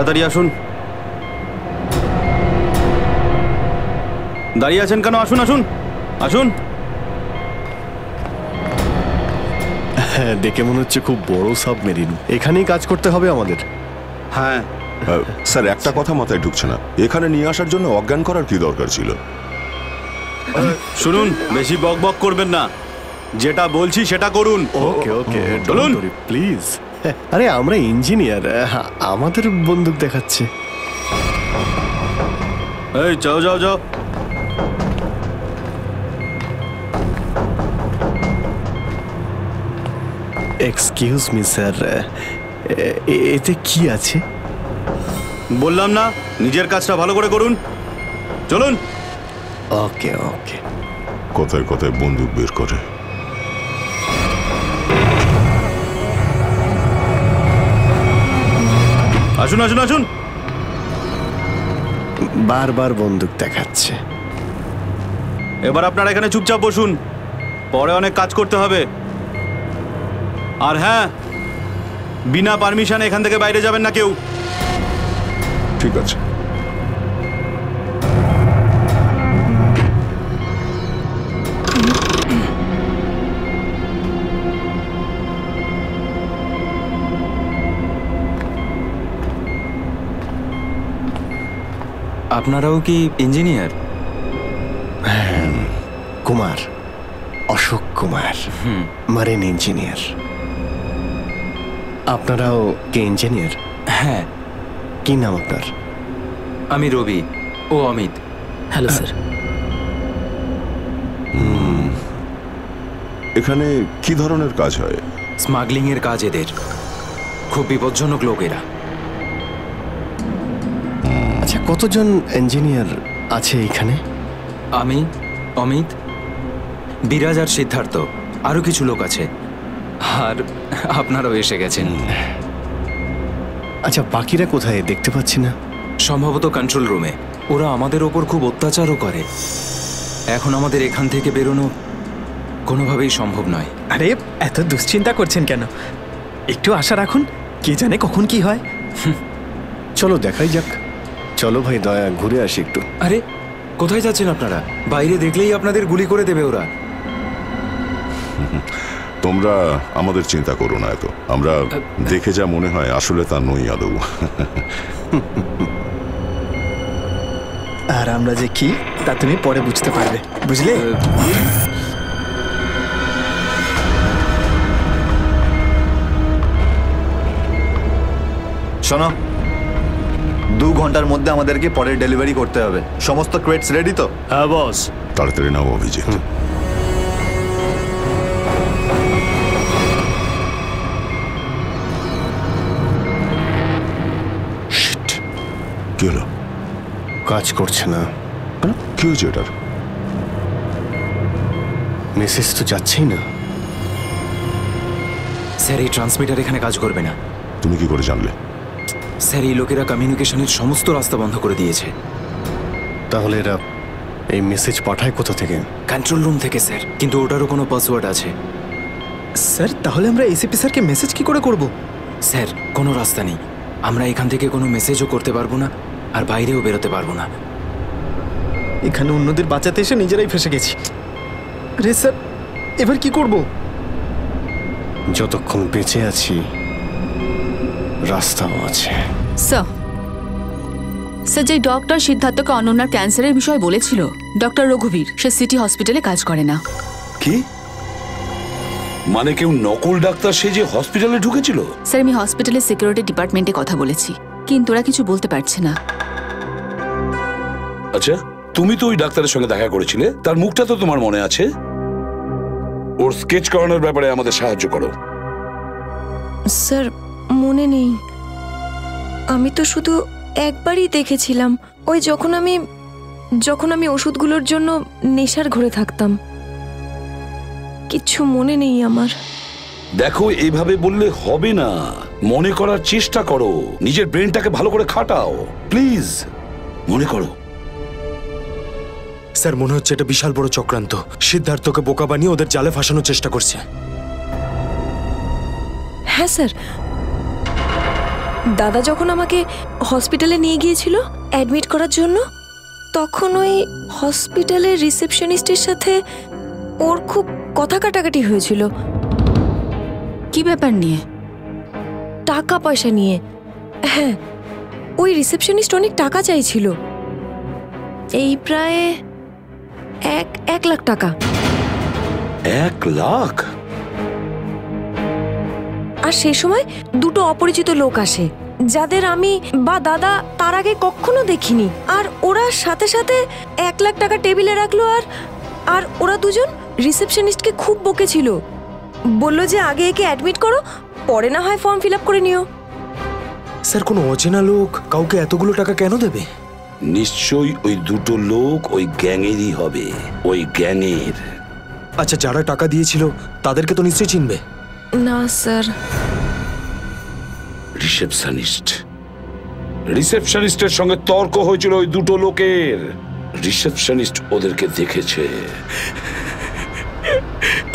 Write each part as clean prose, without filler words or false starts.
তাড়াতাড়ি আসুন। দাঁড়িয়ে আছেন কেন? আসুন আসুন আসুন। হ্যাঁ, দেখে মনে হচ্ছে খুব বড় সাবমেরিন। এখানেই কাজ করতে হবে আমাদের। হ্যাঁ স্যার, একটা কথা মাথায় ঢুকছে না, এখানে নিয়ে আসার জন্য অজ্ঞান করার কি দরকার ছিল? শুনুন, বেশি বক বক করবেন না, যেটা বলছি সেটা করুন। ওকে ওকে, চলুন প্লিজ। আরে আমরা ইঞ্জিনিয়ার, আমাদের বন্দুক দেখাচ্ছে। এই যাও যাও যাও। এক্সকিউজ মি স্যার, এতে কি আছে? বললাম না, নিজের কাজটা ভালো করে করুন। চলুন। ওকে ওকে। কথায় কথায় বন্দুক বের করে। আসুন আসুন আসুন। বারবার বন্দুক দেখাচ্ছে। এবার আপনারা এখানে চুপচাপ বসুন, পরে অনেক কাজ করতে হবে। আর হ্যাঁ, বিনা পারমিশনে এখান থেকে বাইরে যাবেন না কেউ। ঠিক আছে। আপনারাও কি engineer? Kumar, Ashok Kumar, marine engineer. আপনারাও কি ইঞ্জিনিয়ার? হ্যাঁ। কি নাম আপনার? আমি রবি, ও অমিত। Hello sir. এখানে কি ধরনের কাজ হয়? স্মাগলিং এর কাজ এদের। খুব বিপজ্জনক লোক এরা। আচ্ছা, কতজন ইঞ্জিনিয়ার আছে এখানে? আমি, অমিত, বিরাজ আর সিদ্ধার্থ, আরো কিছু লোক আছে। আর আপনারাও এসে গেছেন। আচ্ছা, বাকিরা কোথায় দেখতে পাচ্ছি না? সম্ভবত কন্ট্রোল রুমে। ওরা আমাদের ওপর খুব অত্যাচারও করে। এখন আমাদের এখান থেকে বেরোনো কোনোভাবেই সম্ভব নয়। আরে এত দুশ্চিন্তা করছেন কেন? একটু আশা রাখুন, কে জানে কখন কি হয়। চলো দেখাই যাক। চলো ভাই, দয়া ঘুরে আসি একটু। আরে কোথায় যাচ্ছেন আপনারা? বাইরে দেখলেই আপনাদের গুলি করে দেবে ওরা। তোমরা আমাদের চিন্তা করো না এত। আমরা দেখে যা মনে হয় আসলে তা নই আদৌ। আর আমরা যে কি তা তুমি পরে বুঝতে পারবে, বুঝলে? শোনো, 2 ঘন্টার মধ্যে আমাদেরকে পরের ডেলিভারি করতে হবে। সমস্ত ক্রেটস রেডি তো? হ্যাঁ বস। তাড়াতাড়ি নাও অভিজিৎ। কি হলো? কাজ করছে না। কি হয়েছে এটার? মেসেজ তো যাচ্ছেই না। স্যার, এই ট্রান্সমিটার এখানে কাজ করবে না। তুমি কি করে জানলে? স্যার, এই লোকেরা কমিউনিকেশনের সমস্ত রাস্তা বন্ধ করে দিয়েছে। তাহলে এরা এই মেসেজ পাঠায় কোথা থেকে? কন্ট্রোল রুম থেকে স্যার, কিন্তু ওটারও কোনো পাসওয়ার্ড আছে। স্যার, তাহলে আমরা এসিপি স্যারকে মেসেজ কি করে করব? স্যার, কোনো রাস্তা নেই। আমরা এখান থেকে কোনো মেসেজও করতে পারবো না, আর বাইরেও বেরোতে পারবো না। এখানে অন্যদের বাঁচাতে এসে নিজেরাই ফেসে গেছি। আরে স্যার, এবার কি করব? যতক্ষণ বেঁচে আছি রাস্তাও আছে। স্যার, যে ডক্টর সিদ্ধার্থকে অনন্যার ক্যান্সারের বিষয়ে বলেছিল, ডক্টর রঘুবীর, সে সিটি হসপিটালে কাজ করে না। কি মানে? কেউ নকল ডাক্তার সে যে হসপিটালে ঢুকেছিল? স্যার, আমি হসপিটালের সিকিউরিটি ডিপার্টমেন্টে কথা বলেছি, কিন্তু ওরা কিছু বলতে পারছে না। আচ্ছা, তুমি তো ওই ডাক্তারের সঙ্গে দেখা করেছিলে, তার মুখটা তো তোমার মনে আছে। ওর স্কেচ করানোর ব্যাপারে আমাদের সাহায্য করো। স্যার, মনে নেই। আমি তো শুধু একবারই দেখেছিলাম, ওই যখন আমি ওষুধগুলোর জন্য নেশার ঘরে থাকতাম। কিচ্ছু মনে নেই আমার। দেখো, এইভাবে বললে হবে না। মনে করার চেষ্টা করো, নিজের ব্রেনটাকে ভালো করে খাটাও প্লিজ। মনে করো। স্যার, মনে হচ্ছে এটা বিশাল বড় চক্রান্ত। সিদ্ধার্থকে বোকা বানিয়ে ওদের জালে ফাঁসানোর চেষ্টা করছে। হ্যাঁ স্যার, দাদা যখন আমাকে হসপিটালে নিয়ে গিয়েছিল অ্যাডমিট করার জন্য, তখন ওই হসপিটালের রিসেপশনিস্টের সাথে ওর খুব কথা কাটাকাটি হয়েছিল। কি ব্যাপার নিয়ে? টাকা পয়সা নিয়ে। হ্যাঁ, ওই রিসেপশনিস্ট অনেক টাকা চাইছিল, এই প্রায় 1 লাখ টাকা। 1 লাখ? আর সেই সময় দুটো অপরিচিত লোক আসে, যাদের আমি বা দাদা তার আগে কখনো দেখিনি। আর ওরা সাথে সাথে 1 লাখ টাকা টেবিলে রাখলো। আর ওরা দুজন রিসেপশনিস্টকে খুব বকেছিল, বললো যে আগে একে অ্যাডমিট করো, পরে না হয় ফর্ম ফিল আপ করে নিও। স্যার, কোনো অচেনা লোক কাউকে এতগুলো টাকা কেন দেবে? নিশ্চয়ই ওই দুটো লোক ওই গ্যাংয়েরই হবে, ওই গ্যাংয়ের। আচ্ছা, যারা টাকা দিয়েছিল তাদেরকে তো নিশ্চয়ই চিনবে। না স্যার। রিসেপশনিস্টের সঙ্গে তর্ক হয়েছিল ওই দুটো লোকের। রিসেপশনিস্ট ওদেরকে দেখেছে।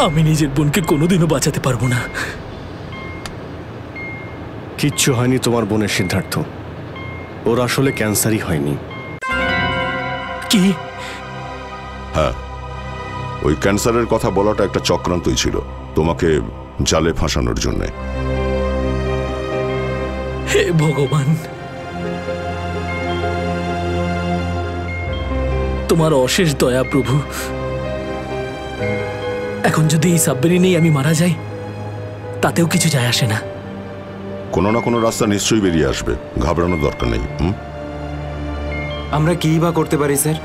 আমি নিজের বোনকে কোনোদিনও বাঁচাতে পারবো না। কিচ্ছু হয়নি তোমার বোনের, সিদ্ধার্থ। ওর আসলে ক্যান্সারই হয়নি। কি? হ্যাঁ, ওই ক্যান্সারের কথা বলাটা একটা চক্রান্তই ছিল, তোমাকে জালে ফাঁসানোর জন্য। হে ভগবান, তোমার অশেষ দয়া প্রভু। এখন যদি এই সাবমেরিনেই আমি মারা যাই, তাতেও কিছু যায় আসে না। কোনো না কোনো রাস্তা নিশ্চয়ই বেরিয়ে আসবে, ঘাবড়ানোর দরকার নেই। আমরা কি বা করতে পারি স্যার?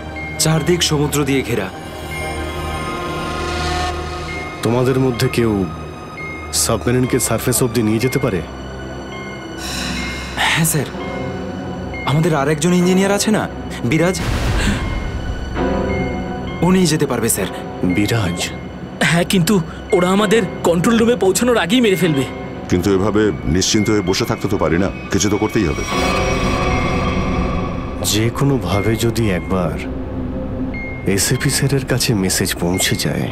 চারদিক সমুদ্র দিয়ে ঘেরা। তোমাদের মধ্যে কেউ সাবমেরিনকে সারফেস অবধি নিয়ে যেতে পারে? হ্যাঁ স্যার, আমাদের আরেকজন ইঞ্জিনিয়ার আছে না, বিরাজ, উনি যেতে পারবে স্যার। বিরাজ? হ্যাঁ, কিন্তু ওরা আমাদের কন্ট্রোল রুমে পৌঁছানোর আগেই মেরে ফেলবে। কিন্তু এভাবে নিশ্চিন্ত হয়ে বসে থাকতে তো পারি না, কিছু তো করতেই হবে। যে কোনো ভাবে যদি একবার এসএপি স্যারের কাছে মেসেজ পৌঁছে যায়,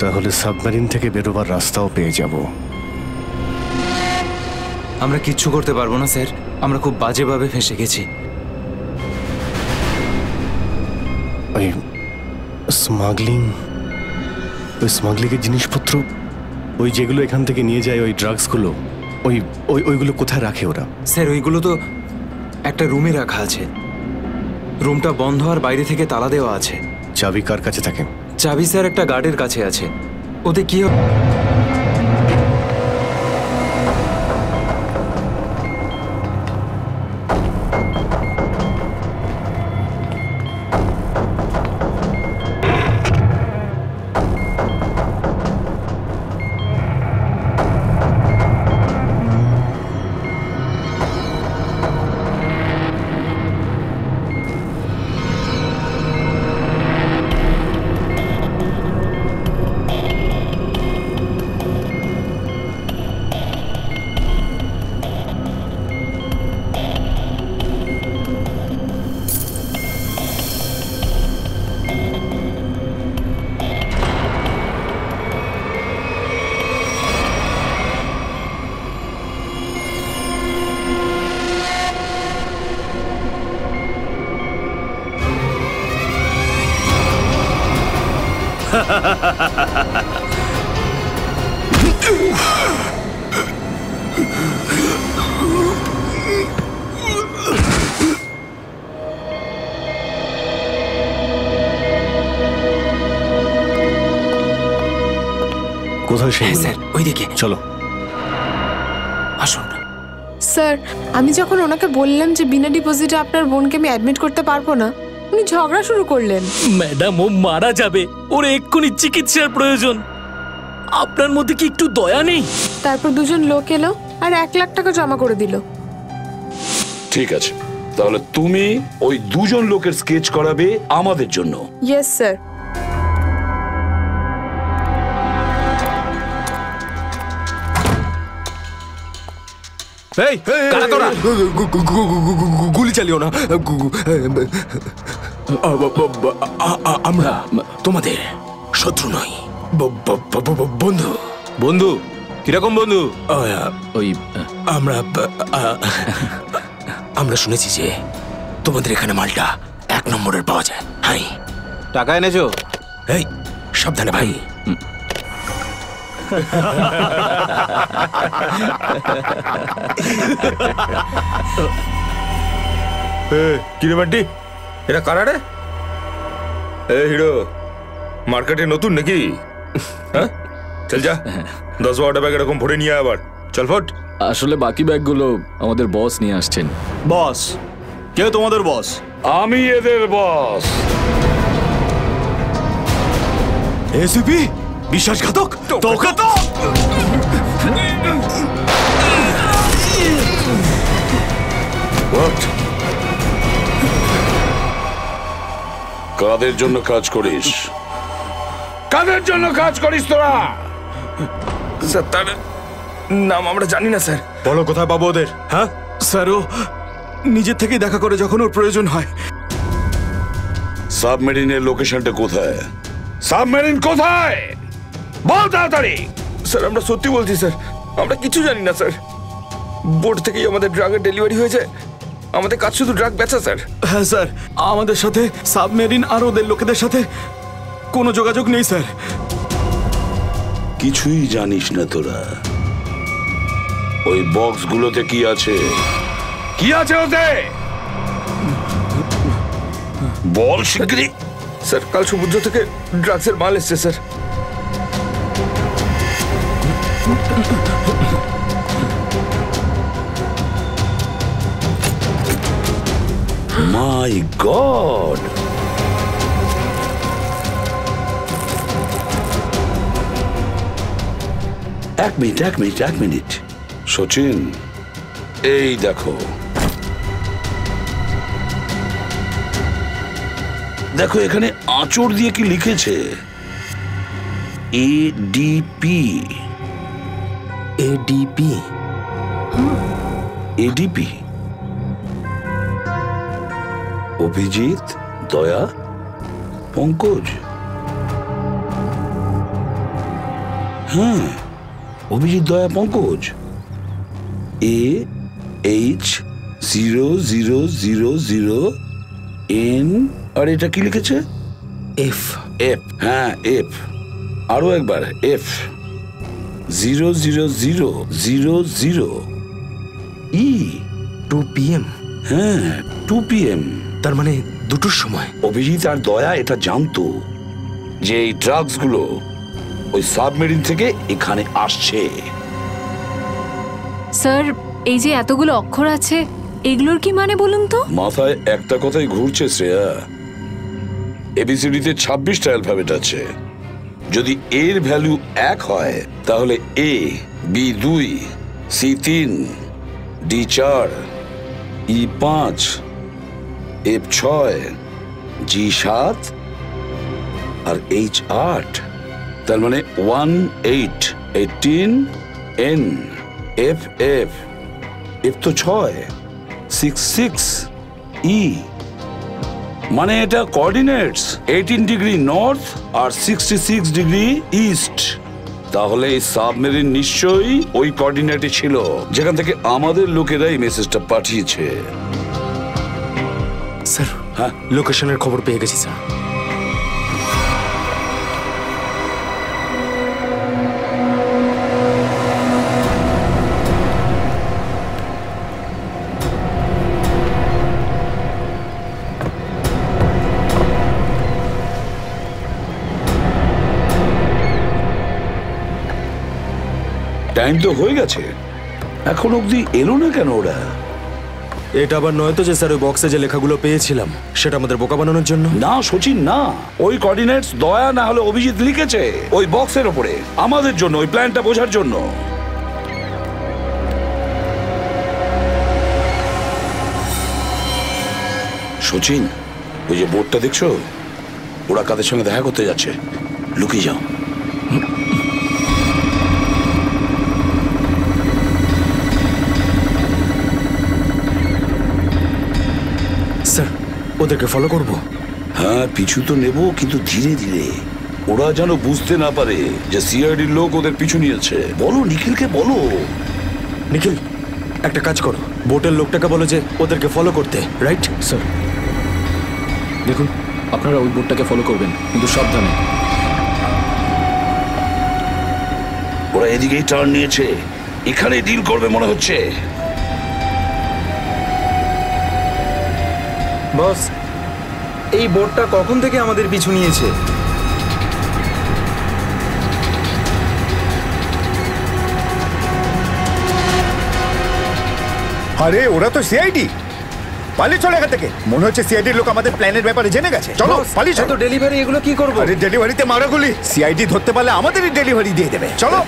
তাহলে সাবমেরিন থেকে বেরোবার রাস্তাও পেয়ে যাব। আমরা কিচ্ছু করতে পারবো না স্যার, আমরা খুব বাজেভাবে ফেঁসে গেছি। ওই স্মাগলিংয়ের জিনিসপত্র, ওই যেগুলো এখান থেকে নিয়ে যায়, ওই ড্রাগসগুলো, ওইগুলো কোথায় রাখে ওরা? স্যার, ওইগুলো তো একটা রুমে রাখা আছে। রুমটা বন্ধ আর বাইরে থেকে তালা দেওয়া আছে। চাবি কার কাছে থাকে? চাবি স্যার একটা গার্ডের কাছে আছে। ওতে কি হবে? কোথায় সেই? স্যার, ওইদিকে চলো। আসুন। স্যার, আমি যখন ওনাকে বললাম যে বিনা ডিপোজিটে আপনার বোনকে আমি অ্যাডমিট করতে পারবো না, উনি ঝগড়া শুরু করলেন। ম্যাডাম, ও মারা যাবে, ওর এক্ষুনি চিকিৎসার প্রয়োজন। আপনার মধ্যে কি একটু দয়া নেই? তারপর দুজন লোক এলো আর 1 লাখ টাকা জমা করে দিল। ঠিক আছে, তাহলে তুমি ওই দুজন লোকের স্কেচ করাবে আমাদের জন্য। Yes sir. এই কারা তোরা? গুলি চালিও না। আমরা তোমাদের শত্রু নই, বন্ধু। বন্ধু? কিরকম বন্ধু? ওই আমরা শুনেছি যে তোমাদের এখানে মালটা 1 নম্বরের পাওয়া যায়। হাই, টাকা এনেছো? এই সাবধানে ভাই। কিরে বান্টি, এরা কারা রে? এ হিরো, মার্কেটে নতুন নাকি? হ্যাঁ, চল যা 10-12টা ব্যাগ এরকম ভরে নিয়ে আবার চল ফট। আসলে বাকি ব্যাগগুলো আমাদের বস নিয়ে আসছেন। বস? কে তোমাদের বস? আমি এদের বস। এসিপি বিশ্বাসঘাতক, তোকে তো কাদের জন্য কাজ করিস? কাদের জন্য কাজ করিস তোরা? স্যার তার নাম আমরা জানি না স্যার। বলো কোথায় পাবো ওদের? হ্যাঁ স্যার, ও নিজের থেকেই দেখা করে যখন ওর প্রয়োজন হয়। সাবমেরিনের লোকেশনটা কোথায়? সাবমেরিন কোথায়? বল তাড়াতাড়ি। স্যার আমরা সত্যি বলছি স্যার, আমরা কিছু জানি না স্যার। বোর্ড থেকেই আমাদের ড্রাগের ডেলিভারি হয়েছে, আমাদের কাজ শুধু ড্রাগ বেচা স্যার। হ্যাঁ স্যার, আমাদের সাথে সাবমেরিন আর ওদের লোকেদের সাথে কোনো যোগাযোগ নেই স্যার। কিছুই জানিস না তোরা? ওই বক্সগুলোতে কি আছে? কি আছে ওতে? বল শিগগিরই। স্যার কাল সমুদ্র থেকে ড্রাগসের মাল এসছে স্যার। মাই গড! এক মিনিট সচিন, এই দেখো দেখো এখানে আঁচড় দিয়ে কি লিখেছে? এডিপি। এডিপি? এডিপি অভিজিৎ, দয়া, পঙ্কজ। হ্যাঁ, অভিজিৎ, দয়া, পঙ্কজ। AH0000N। আর এটা কি লিখেছে? এফ। এফ, হ্যাঁ এফ। আরো একবার এফ। 00000E। 2 PM? হ্যাঁ 2 PM। তার মানে 2টোর সময়। অভিজিৎ আর দয়া এটা জানতো যে এই ড্রাগস গুলো ওই সাবমেরিন থেকে এখানে আসছে। স্যার, এই যে এতগুলো অক্ষর আছে, এগুলোর কি মানে বলুন তো? মাথায় একটা কথাই ঘুরছে শ্রেয়া। এবিসিডিতে 26টা অ্যালফাবেট আছে। যদি এর ভ্যালু 1 হয় তাহলে A, B 2, C 3, D 4, E 5, F 6, G 7 R H 8। তার মানে 1 8 18 N F F F তো 6 6 6 E। মানে এটা কোঅর্ডিনেটস 18 ডিগ্রি নর্থ আর 66 ডিগ্রি ইস্ট। তাহলে এই সাবমেরিন নিশ্চয়ই ওই কোঅর্ডিনেটে ছিল যেখান থেকে আমাদের লোকেরা এই মেসেজটা পাঠিয়েছে। স্যার, হ্যাঁ লোকেশনের খবর পেয়ে গেছি স্যার। টাইম তো হয়ে গেছে, এখন অবধি এলো না কেন ওরা? এটা আবার নয় তো যে স্যার ওই বক্সে যে লেখাগুলো পেয়েছিলাম সেটা আমাদের বোকা বানানোর জন্য? না সচিন, না। ওই কোঅর্ডিনেটস দয়া না হলে অভিজিৎ লিখেছে ওই বক্সের ওপরে আমাদের জন্য, ওই প্ল্যানটা বোঝার জন্য। সচিন, ওই যে বোর্ডটা দেখছো, ওরা কাদের সঙ্গে দেখা করতে যাচ্ছে। লুকিয়ে যাও। স্যার, ওদেরকে ফলো করব? হ্যাঁ, পিছু তো নেব, কিন্তু ধীরে ধীরে। ওরা যেন বুঝতে না পারে যে সিআইডির লোক ওদের পিছু নিয়েছে। বলো নিখিলকে বলো। নিখিল, একটা কাজ করো, বোটের লোকটাকে বলো যে ওদেরকে ফলো করতে। রাইট স্যার, দেখুন আপনারা ওই বোটটাকে ফলো করবেন, কিন্তু সাবধানে। ওরা এদিকেই টার্ন নিয়েছে, এখানে ডিল করবে মনে হচ্ছে। বস, এই বোটটা কখন থেকে আমাদের পিছু নিয়েছে? আরে ওরা তো সিআইডি, পালিয়ে চলে এখান থেকে। মনে হচ্ছে সিআইডির লোক আমাদের প্ল্যানের ব্যাপারে জেনে গেছে। চলো পালিয়ে চলো। ডেলিভারি এগুলো কি করবো? আরে ডেলিভারিতে মারাগুলি, সিআইডি ধরতে পারলে আমাদেরই ডেলিভারি দিয়ে দেবে। চলো।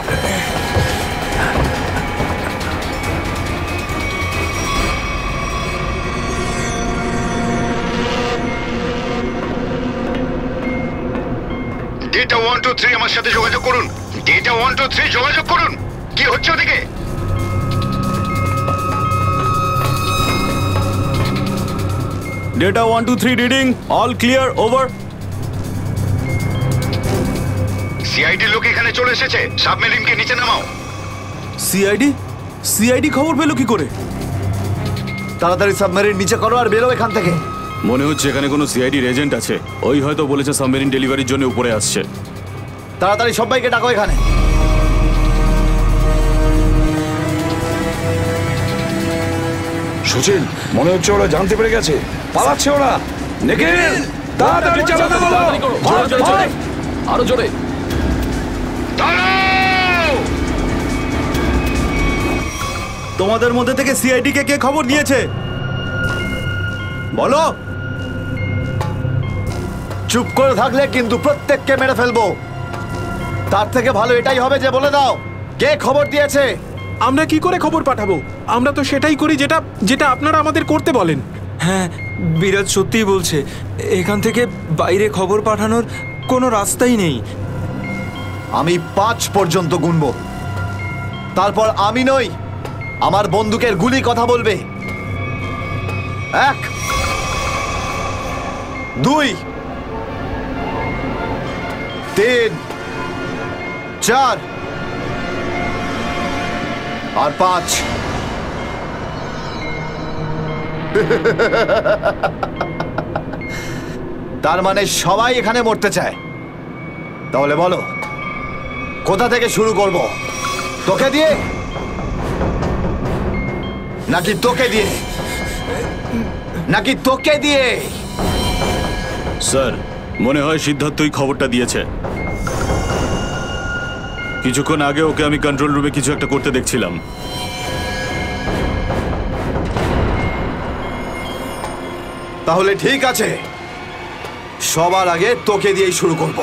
ডেটা 123 আমার সাথে যোগাযোগ করুন। ডেটা 123 যোগাযোগ করুন। কি হচ্ছে ওদিকে? Data 123 reading, all clear, over. CID লোক এখানে চলে এসেছে, সাবমেরিনকে নিচে নামাও। সিআইডি খবর পেলো কি করে? তাড়াতাড়ি সাবমেরিন নিচে করো আর বেরো এখান থেকে। মনে হচ্ছে এখানে কোনো সিআইডির এজেন্ট আছে, ওই হয়তো বলেছে সাবমেরিন ডেলিভারির জন্য উপরে আসছে। তাড়াতাড়ি সবাইকে ডাকো এখানে। সুচিন, মনে হচ্ছে ওরা জানতে পেরে গেছে, পালাচ্ছে ওরা। নিখিল, তাড়াতাড়ি চালাতে বলো। আরো জোরে। তোমাদের মধ্যে থেকে সিআইডি কে খবর নিয়েছে বলো। চুপ করে থাকলে কিন্তু প্রত্যেককে মেরে ফেলবো। তার থেকে ভালো এটাই হবে যে বলে দাও কে খবর দিয়েছে। আমরা কি করে খবর পাঠাবো? আমরা তো সেটাই করি যেটা যেটা আপনারা আমাদের করতে বলেন। হ্যাঁ, বিরাজ সত্যিই বলছে, এখান থেকে বাইরে খবর পাঠানোর কোনো রাস্তাই নেই। আমি 5 পর্যন্ত গুনবো, তারপর আমি নই, আমার বন্দুকের গুলি কথা বলবে। 1, 2, 3, 4 আর 5। তার মানে সবাই এখানে মরতে চায়। তাহলে বলো কোথা থেকে শুরু করব? তোকে দিয়ে নাকি তোকে দিয়ে? নাকি তোকে দিয়ে? স্যার, মনে হয় সিদ্ধার্থই খবরটা দিয়েছে। কিছুক্ষণ আগে ওকে আমি কন্ট্রোল রুমে কিছু একটা করতে দেখছিলাম। তাহলে ঠিক আছে, সবার আগে তোকে দিয়েই শুরু করব।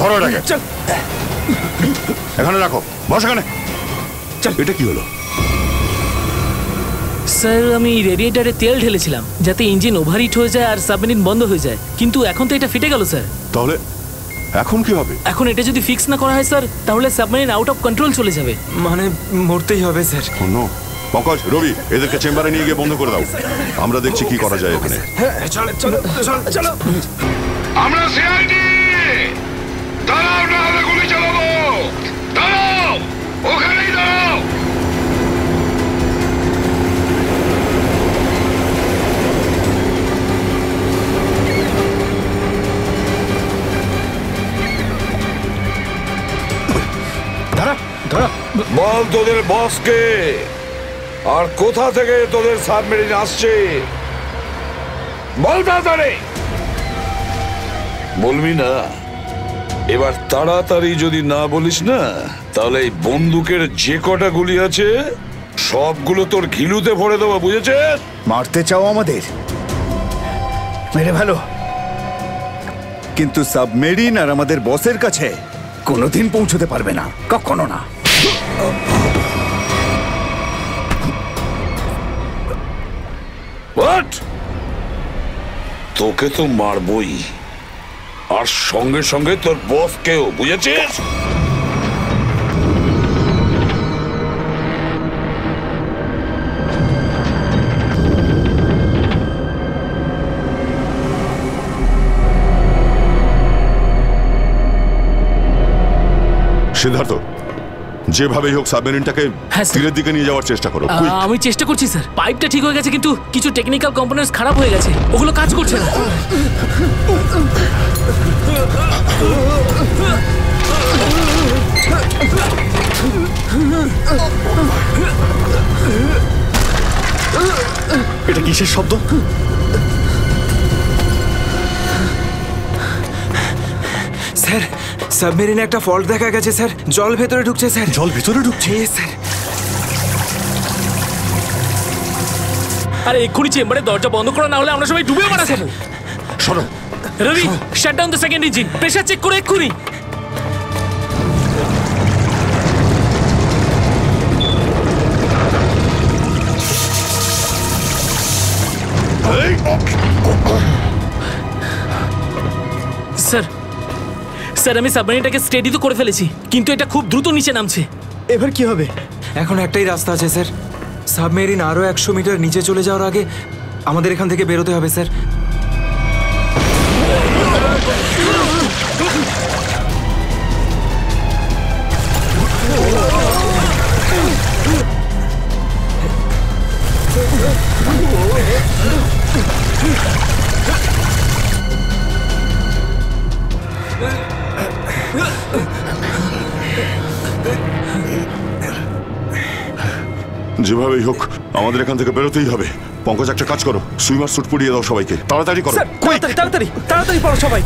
ধরো এটাকে, এখানে রাখো, বস এখানে। এটা কি হলো? স্যার, আমি রেডিয়েটারে তেল ঢেলেছিলাম যাতে ইঞ্জিন ওভারহিট হয়ে যায় আর সাবমেরিন বন্ধ হয়ে যায়, কিন্তু এখন তো এটা ফেটে গেল স্যার। তাহলে এখন কি হবে? এখন এটা যদি ফিক্স না করা হয় স্যার, তাহলে সাবমেরিন আউট অফ কন্ট্রোল চলে যাবে। মানে মরতেই হবে স্যার। পঙ্কজ, রবি, এদেরকে চেম্বারে নিয়ে গিয়ে বন্ধ করে দাও। আমরা দেখছি কি করা যায় এখানে। আমরা সিআইডি, দাঁড়াও না হলে গুলি চালাবো। দাঁড়াও, ওখানেই দাঁড়াও। বল তোদের বসকে, আর কোথা থেকে তোদের সাবমেরিন আসছে বল তাড়াতাড়ি। বলবি না? এবার তাড়াতাড়ি যদি না বলিস না, তাহলে এই বন্দুকের যে কটা গুলি আছে সবগুলো তোর ঘিলুতে ভরে দেবো, বুঝেছিস? মারতে চাও আমাদের? মেরে ভালো, কিন্তু সাবমেরিন আর আমাদের বসের কাছে কোনোদিন পৌঁছতে পারবে না, কখনো না। তোকে তো মারবই, আর সঙ্গে সঙ্গে তোর বসকেও, বুঝেছিস? সিদ্ধার্থ, যেভাবেই হোক সাবমেরিনটাকে তীরের দিকে নিয়ে যাওয়ার চেষ্টা করো। আমি চেষ্টা করছি স্যার। পাইপটা ঠিক হয়ে গেছে কিন্তু কিছু টেকনিক্যাল কম্পোনেন্টস খারাপ হয়ে গেছে, ওগুলো কাজ করছে না। এটা কিসের শব্দ? স্যার, সাবমেরিনে একটা ফল্ট দেখা গেছে স্যার। জল ভেতরে ঢুকছে স্যার। জল ভেতরে ঢুকছে? স্যার। আরে এক্ষুনি চেম্বারে দরজা বন্ধ করা, না হলে আমরা সবাই ডুবে মারা যাবো। শোনো Ravi, shut down the second engine, pressure check করে এক্ষুনি। স্যার, স্যার আমি সাবমেরিনটাকে স্টেডি তো করে ফেলেছি, কিন্তু এটা খুব দ্রুত নিচে নামছে। এবার কি হবে? এখন একটাই রাস্তা আছে স্যার, সাবমেরিন আরো 100 মিটার নিচে চলে যাওয়ার আগে আমাদের এখান থেকে বেরোতে হবে স্যার। যেভাবেই হোক আমাদের এখান থেকে বেরোতেই হবে। পঙ্কজ, একটা কাজ করো, সুইমার স্যুট পরিয়ে দাও সবাইকে। তাড়াতাড়ি করো। তাড়াতাড়ি তাড়াতাড়ি তাড়াতাড়ি পড়ো সবাই।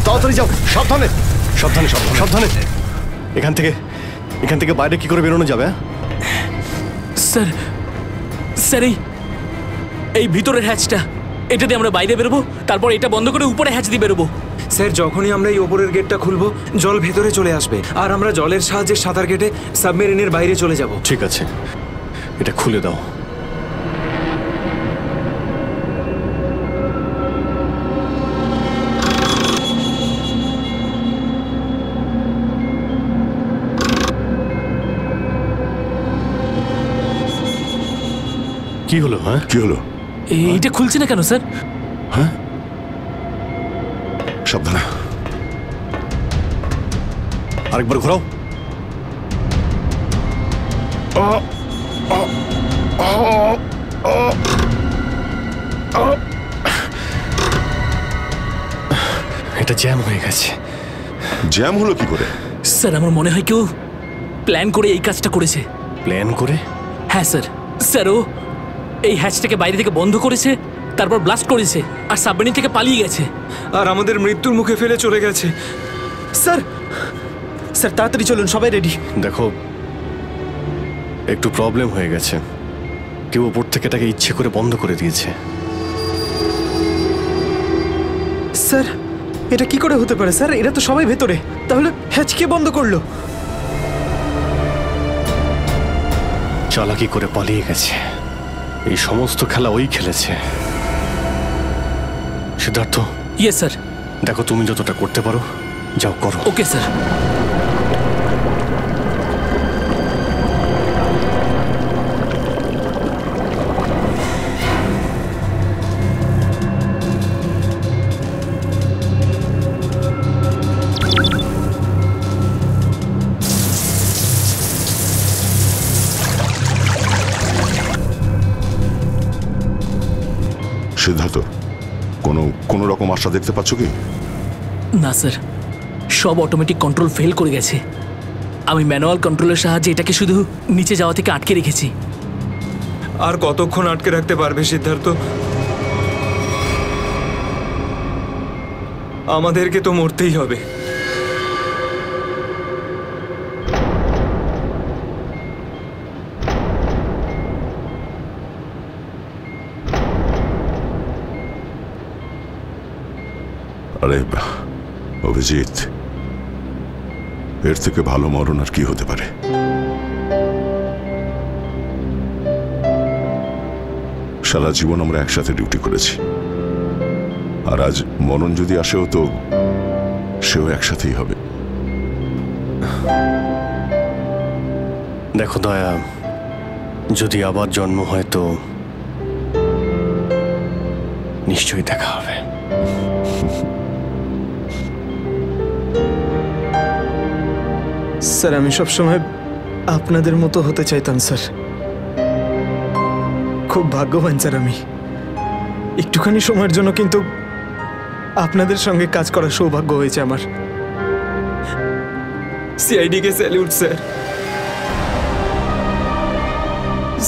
তাড়াতাড়ি যাও, সাবধানে সাবধানে সাবধানে সাবধানে। এখান থেকে বাইরে কি করে বেরোনো যাবে? স্যার, স্যার এই ভিতরের হ্যাচটা, এটা দিয়ে আমরা বাইরে বেরোবো, তারপর এটা বন্ধ করে উপরে হ্যাচ দিয়ে বেরোবো। স্যার, যখনই আমরা এই ওপরের গেটটা খুলবো জল ভেতরে চলে আসবে, আর আমরা জলের সাহায্যে সাঁতার কেটে সাবমেরিনের বাইরে চলে যাব। ঠিক আছে, এটা খুলে দাও। কি হলো? হ্যাঁ, কি হলো? এইটা খুলছে না কেন স্যার? হ্যাঁ, সাবধানে। আরেকবার ঘোরাও। এটা জ্যাম হয়ে গেছে। জ্যাম হলো কি করে? স্যার আমার মনে হয় কেউ প্ল্যান করে এই কাজটা করেছে। প্ল্যান করে? হ্যাঁ স্যার। স্যার ও এই হ্যাচটাকে বাইরে থেকে বন্ধ করেছে, তারপর ব্লাস্ট করেছে, আর সাবমেরিন থেকে পালিয়ে গেছে, আর আমাদের মৃত্যুর মুখে ফেলে চলে গেছে। স্যার, স্যার তাড়াতাড়ি চলুন, সবাই রেডি। দেখো, একটু প্রবলেম হয়ে গেছে। কেউ ওপর থেকে এটাকে ইচ্ছে করে বন্ধ করে দিয়েছে। স্যার, এটা কি করে হতে পারে স্যার? এরা তো সবাই ভেতরে, তাহলে হ্যাচ কে বন্ধ করলো? চালাকি করে পালিয়ে গেছে। এই সমস্ত খেলা ওই খেলেছে। সিদ্ধার্থ। Yes sir. দেখো, তুমি যতটা করতে পারো যাও করো। Okay sir. সিদ্ধার্থ, কোনো রকম আশা দেখতে পাচ্ছ কি? না স্যার, সব অটোমেটিক কন্ট্রোল ফেল করে গেছে। আমি ম্যানুয়াল কন্ট্রোলের সাহায্যে এটাকে শুধু নিচে যাওয়া থেকে আটকে রেখেছি। আর কতক্ষণ আটকে রাখতে পারবে সিদ্ধার্থ? আমাদেরকে তো মরতেই হবে। আরে অভিজিৎ, এর থেকে ভালো মরণ আর কি হতে পারে? সারা জীবন আমরা একসাথে ডিউটি করেছি, আর আজ মরণ যদি আসেও তো সেও একসাথেই হবে। দেখো দয়া, যদি আবার জন্ম হয় তো নিশ্চয়ই দেখা হবে। স্যার আমি সবসময় আপনাদের মতো হতে চাইতাম স্যার। খুব ভাগ্যবান স্যার আমি, একটুখানি সময়ের জন্য কিন্তু আপনাদের সঙ্গে কাজ করার সৌভাগ্য হয়েছে আমার। সিআইডি কে স্যালিউট স্যার।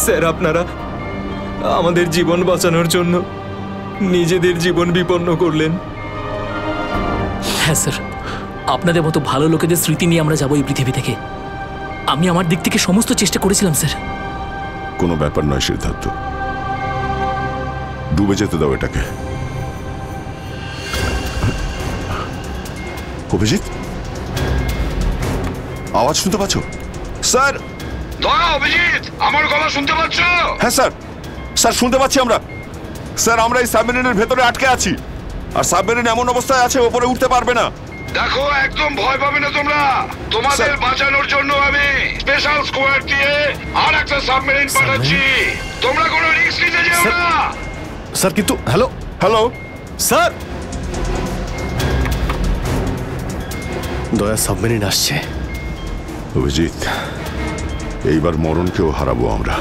স্যার আপনারা আমাদের জীবন বাঁচানোর জন্য নিজেদের জীবন বিপন্ন করলেন। হ্যাঁ স্যার, আপনাদের মতো ভালো লোকেদের স্মৃতি নিয়ে আমরা যাবো এই পৃথিবী থেকে। আমি আমার দিক থেকে সমস্ত চেষ্টা করেছিলাম স্যার। কোনো ব্যাপার নয় সিদ্ধার্থ, ডুবে যেতে দাও এটাকে। অভিজিৎ, আওয়াজ শুনতে পাচ্ছ? স্যার অভিজিৎ, আমার গলা শুনতে পাচ্ছ? হ্যাঁ স্যার, স্যার শুনতে পাচ্ছি আমরা। স্যার আমরা এই সাবমেরিনের ভেতরে আটকে আছি, আর সাবমেরিন এমন অবস্থায় আছে ওপরে উঠতে পারবে না। দেখো, একদম ভয় পাবে না তোমরা। তোমাদের বাঁচানোর জন্য আমি স্পেশাল স্কোয়াড দিয়ে আর একটা সাবমেরিন পাঠাচ্ছি। তোমরা কোনো রিস্ক নিতে যেও না। স্যার কিন্তু হ্যালো হ্যালো স্যার, দয়া সাবমেরিন আসছে। অভিজিৎ, এইবার মরণকেও হারাবো আমরা।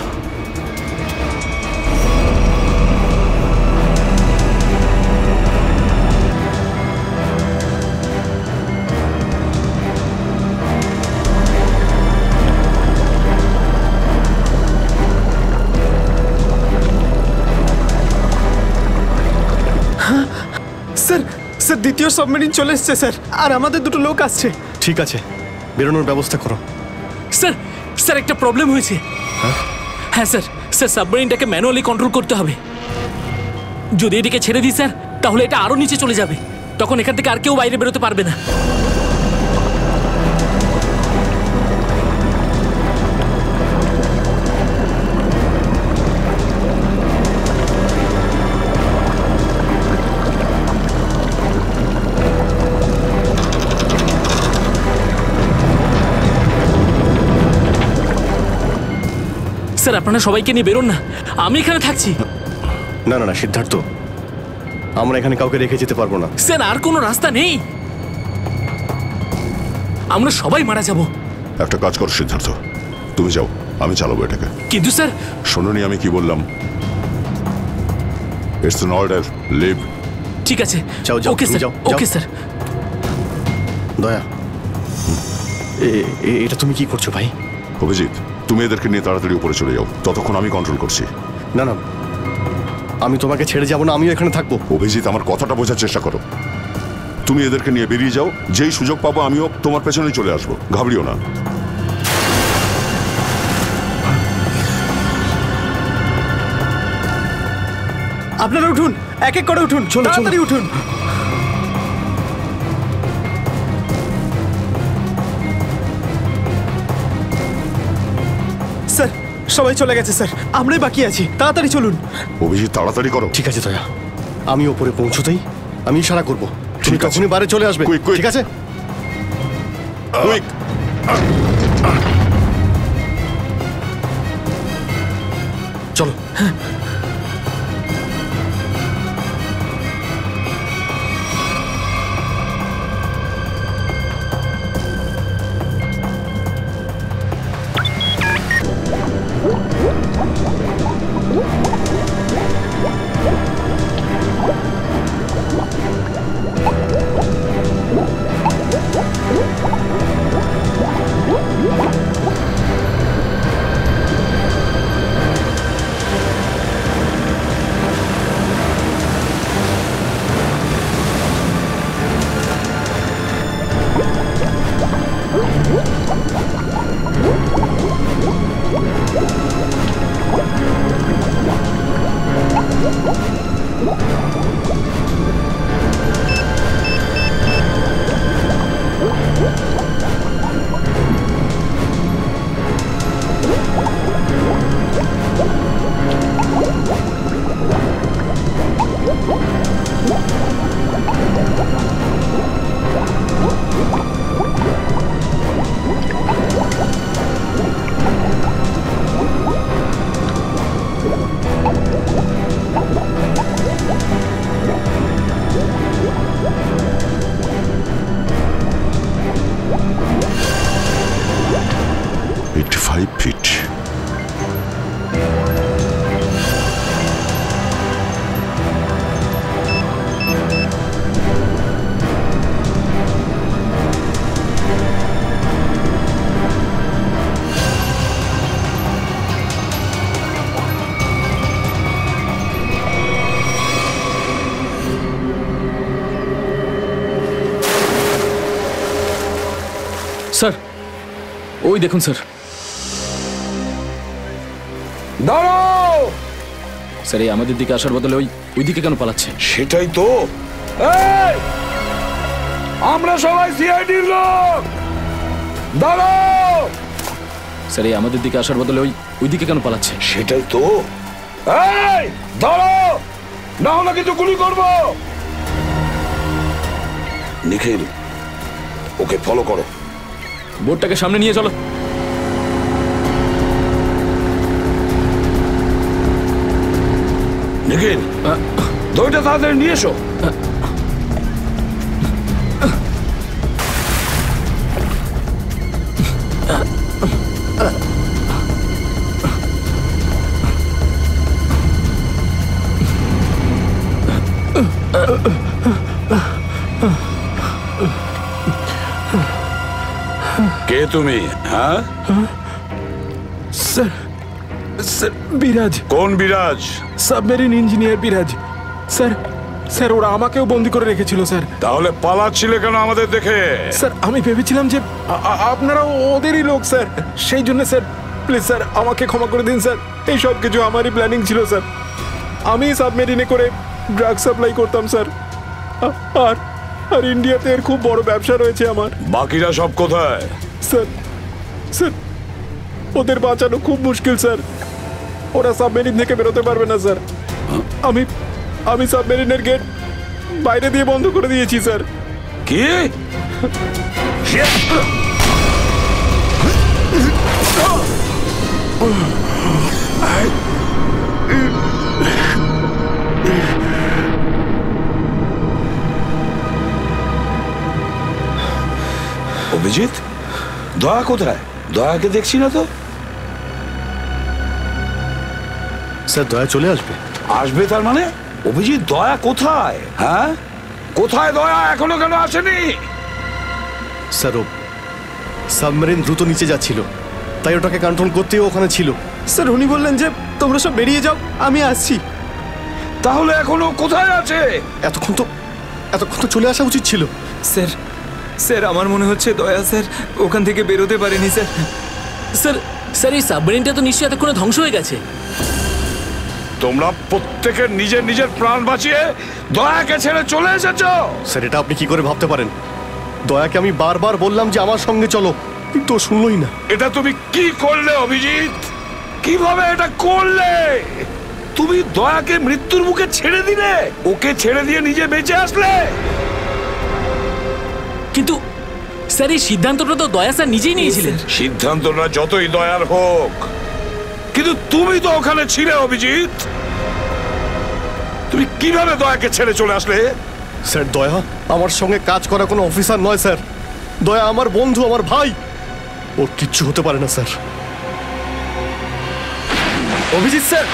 স্যার স্যার দ্বিতীয় সাবমেরিন চলে এসছে স্যার, আর আমাদের দুটো লোক আসছে। ঠিক আছে, বেরোনোর ব্যবস্থা করো। স্যার স্যার একটা প্রবলেম হয়েছে। হ্যাঁ স্যার, স্যার সাবমেরিনটাকে ম্যানুয়ালি কন্ট্রোল করতে হবে। যদি এদিকে ছেড়ে দিই স্যার, তাহলে এটা আরো নিচে চলে যাবে। তখন এখান থেকে আর কেউ বাইরে বেরোতে পারবে না। স্যার আপনারা সবাইকে নিয়ে বেরোন না, আমি এখানে থাকছি। না না না সিদ্ধার্থ, আমরা এখানে কাউকে রেখে যেতে পারবো না। স্যার আর কোনো রাস্তা নেই, আমরা সবাই মারা যাব। একটা কাজ করো সিদ্ধার্থ, তুমি যাও, আমি চালাবো এটাকে। কিন্তু স্যার, শোনোনি আমি কি বললাম? It's an order, leave. ঠিক আছে, যাও যাও, ওকে স্যার, ওকে স্যার। দয়া, এটা তুমি কি করছো ভাই? অভিজিৎ, তুমি এদেরকে নিয়ে তাড়াতাড়ি উপরে চলে যাও, ততক্ষণ আমি কন্ট্রোল করছি। না না, আমি তোমাকে ছেড়ে যাব না, আমিও এখানে থাকবো। অভিজিৎ, আমার কথাটা বোঝার চেষ্টা করো। তুমি এদেরকে নিয়ে বেরিয়ে যাও, যেই সুযোগ পাবো আমিও তোমার পেছনেই চলে আসবো, ঘাবড়িও না। আপনারা উঠুন, এক এক করে উঠুন, তাড়াতাড়ি উঠুন। স্যার সবাই চলে গেছে স্যার, আমরাই বাকি আছি, তাড়াতাড়ি চলুন। অভিজিৎ তাড়াতাড়ি করো। ঠিক আছে দয়া, আমি ওপরে পৌঁছতেই আমি ইশারা করবো, তুমি তখনই বাইরে চলে আসবে। ঠিক আছে? কুইক। চলো। ওই দেখুন স্যার। দাঁড়াও! স্যার এই আমাদের দিকে আসার বদলে ওই দিকে কেন পালাচ্ছে? সেটাই তো। এই! আমরা সবাই সিআইডির লোক। দাঁড়াও! স্যার এই আমাদের দিকে আসার বদলে ওই দিকে কেন পালাচ্ছে? সেটাই তো। এই! দাঁড়াও! না হলে কিন্তু গুলি করব। নিখিল, ওকে ফলো করো। বোর্ডটাকে সামনে নিয়ে চলো। নিখিল, দইটা তাড়াতাড়ি নিয়ে এসো। কে তুমি? হ্যাঁ স্যার, স্যার বিরাজ। কোন বিরাজ? সাবমেরিন ইঞ্জিনিয়ার বিরাজ। স্যার, স্যার ওরা আমাকেও বন্দি করে রেখেছিল স্যার। তাহলে পালাচ্ছিলে কেন আমাদের দেখে? স্যার আমি ভেবেছিলাম যে আপনারা ওদেরই লোক স্যার, সেই জন্য স্যার প্লিজ স্যার আমাকে ক্ষমা করে দিন স্যার। এই সব কিছু আমারই প্ল্যানিং ছিল স্যার। আমি সাবমেরিনে করে ড্রাগ সাপ্লাই করতাম স্যার, আর আর ইন্ডিয়াতে এর খুব বড় ব্যবসা রয়েছে আমার। বাকিরা সব কোথায়? স্যার, স্যার ওদের বাঁচানো খুব মুশকিল স্যার। ওরা সাবমেরিন থেকে বেরোতে পারবে না স্যার। আমি সাবমেরিনের গেট বাইরে দিয়ে বন্ধ করে দিয়েছি স্যার। কি? অভিজিৎ, দয়া কোথায়? দয়াকে দেখছি না তো। স্যার দয়া চলে আসবে। আসবে তার মানে? অভিজিৎ, দয়া কোথায়? হ্যাঁ, কোথায় দয়া? এখনো কেন আসেনি? স্যার ও সাবমেরিন দ্রুত নিচে যাচ্ছিল, তাই ওটাকে কন্ট্রোল করতেই ওখানে ছিল। স্যার উনি বললেন যে তোমরা সব বেরিয়ে যাও, আমি আসছি। তাহলে এখনো কোথায় আছে? এতক্ষণ তো চলে আসা উচিত ছিল। স্যার, স্যার আমার মনে হচ্ছে দয়া স্যার ওখান থেকে বেরোতে পারেনি স্যার। স্যার, স্যার এই সাবমেরিনটা তো নিশ্চয়ই এতক্ষণে ধ্বংস হয়ে গেছে। তোমরা প্রত্যেকে নিজের নিজের প্রাণ বাঁচিয়ে দয়াকে ছেড়ে চলে এসেছো। স্যার এটা আপনি কি করে ভাবতে পারেন? দয়াকে আমি বারবার বললাম যে আমার সঙ্গে চলো, কিন্তু ও শুনলই না। এটা তুমি কি করলে অভিজিৎ? কিভাবে এটা করলে? তুমি দয়াকে মৃত্যুর মুখে ছেড়ে দিলে, ওকে ছেড়ে দিয়ে নিজে বেঁচে আসলে। কিন্তু স্যার এই সিদ্ধান্তটা তো দয়া স্যার নিজেই নিয়েছিলেন। সিদ্ধান্তটা যতই দয়ার হোক, কিন্তু তুমি তো ওখানে ছিলে অভিজিৎ। তুমি কিভাবে দয়াকে ছেড়ে চলে আসলে? স্যার দয়া আমার সঙ্গে কাজ করা কোনো অফিসার নয় স্যার। দয়া আমার বন্ধু, আমার ভাই। ওর কিচ্ছু হতে পারে না স্যার। অভিজিৎ স্যার,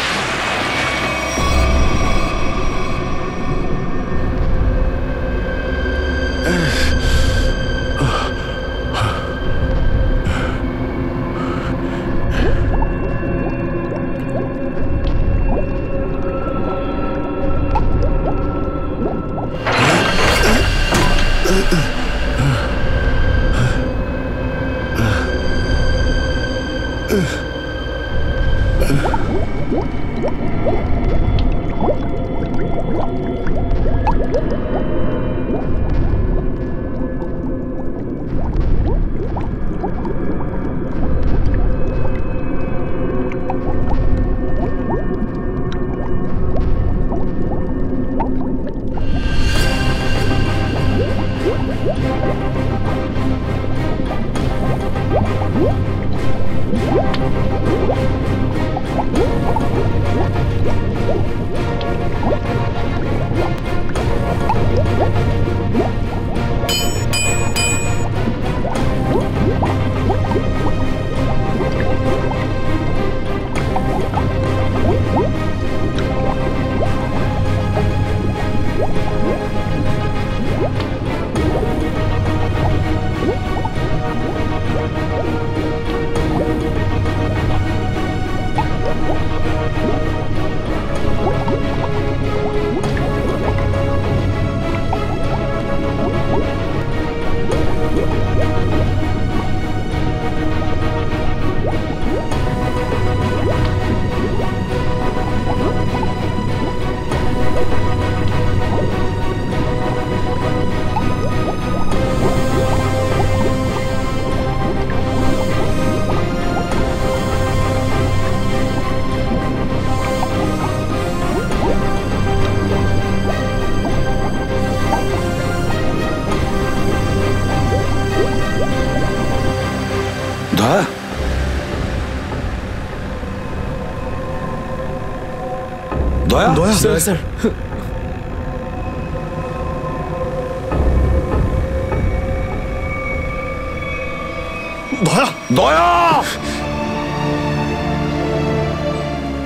দয়া দয়া স্যার দয়া দয়া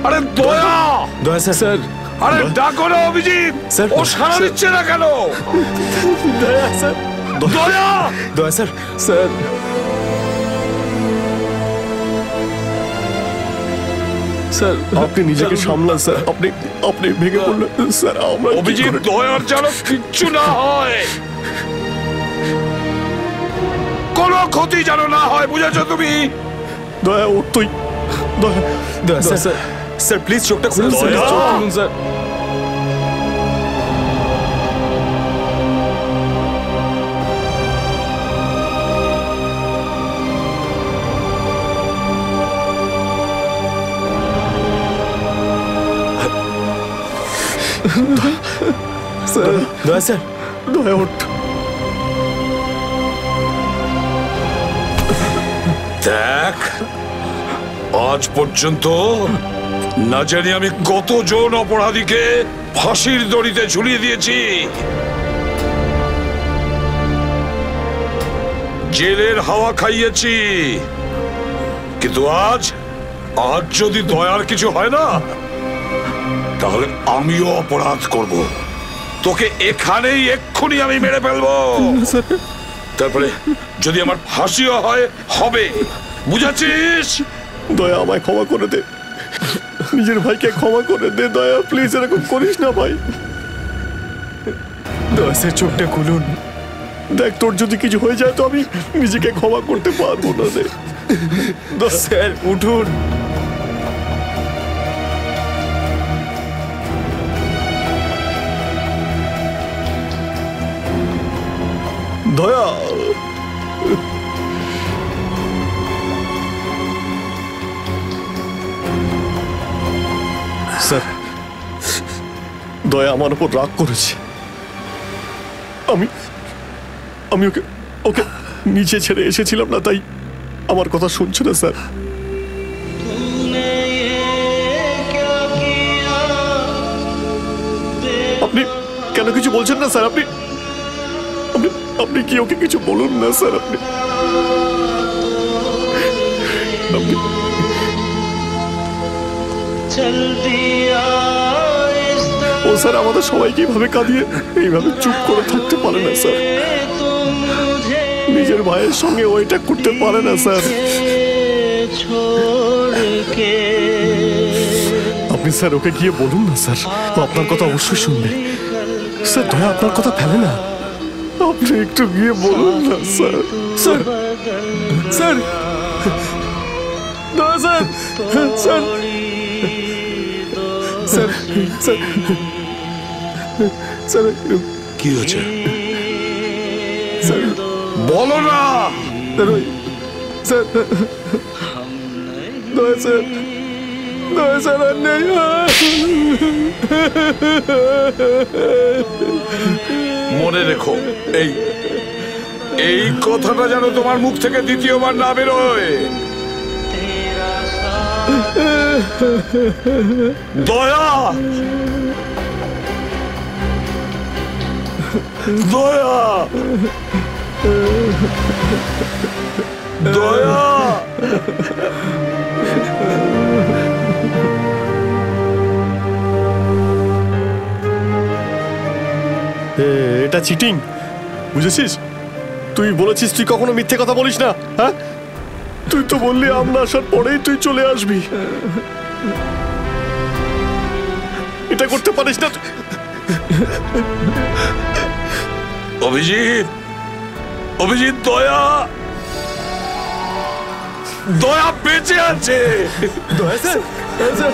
আরে দয়া দয়া স্যার আরে ডাকো না অভিজিৎ স্যার, ও সাড়া দিচ্ছে না কেন? দয়া স্যার দয়া দয়া স্যার স্যার স্যার আপনি নিজেকে সামলান স্যার। আপনি আপনি ভেঙে পড়লেন স্যার। আমরা কি অভিজিৎ করে- দয়ার যেন কিচ্ছু না হয়, কোনো ক্ষতি যেন না হয়, বুঝেছো তুমি? দয়া ওর তুই দয়া দয়া স্যার স্যার স্যার প্লিজ চোখটা খুলুন স্যার দয়া! চোখ খুলুন স্যার স্যার দয়া স্যার দয়া ওঠ। দেখ, আজ পর্যন্ত না জানি আমি কতজন অপরাধীকে ফাঁসির দড়িতে ঝুলিয়ে দিয়েছি, জেলের হাওয়া খাইয়েছি, কিন্তু আজ যদি দয়ার কিছু হয় না, তাহলে আমিও অপরাধ করব। তোকে এখানেই এক্ষুনি আমি মেরে ফেলবো। তারপরে যদি আমার ফাঁসিও হয়, হবে, বুঝেছিস? দয়া আমায় ক্ষমা করে দে, নিজের ভাইকে ক্ষমা করে দে। দয়া প্লিজ এরকম করিস না ভাই। দয়া স্যার চোখটা খুলুন। দেখ তোর যদি কিছু হয়ে যায় তো আমি নিজেকে ক্ষমা করতে পারবো না রে। স্যার উঠুন। দয়া স্যার, দয়া আমার উপর রাগ করেছে। আমি আমি ওকে ওকে নিচে ছেড়ে এসেছিলাম না, তাই আমার কথা শুনছে না স্যার। আপনি কেন কিছু বলছেন না স্যার? আপনি আপনি আপনি কি ওকে কিছু বলুন না স্যার? আপনি ও স্যার আমাদের সবাইকে এইভাবে কাঁদিয়ে এইভাবে চুপ করে থাকতে পারে না স্যার। নিজের ভাইয়ের সঙ্গে ও এটা করতে পারে না স্যার। আপনি স্যার ওকে গিয়ে বলুন না স্যার, ও আপনার কথা অবশ্যই শুনবে। স্যার দয়া আপনার কথা ফেলে না, আপনি একটু গিয়ে বলুন না স্যার। স্যার স্যার দয়া sir sir sir sir sir কি হয়েছে স্যার বলো না। স্যার দয়া স্যার দয়া স্যার আর নেই। মনে রেখো, এই এই কথাটা যেন তোমার মুখ থেকে দ্বিতীয়বার না বেরোয়। দয়া দয়া দয়া এটা চিটিং, বুঝেছিস? তুই বলেছিস তুই কখনো মিথ্যে কথা বলিস না। হ্যাঁ, তুই তো বললি আমরা আসার পরেই তুই চলে আসবি। এটা করতে পারিস না। অভিজিৎ, অভিজিৎ, দয়া দয়া বেঁচে আছে। দয়া স্যার স্যার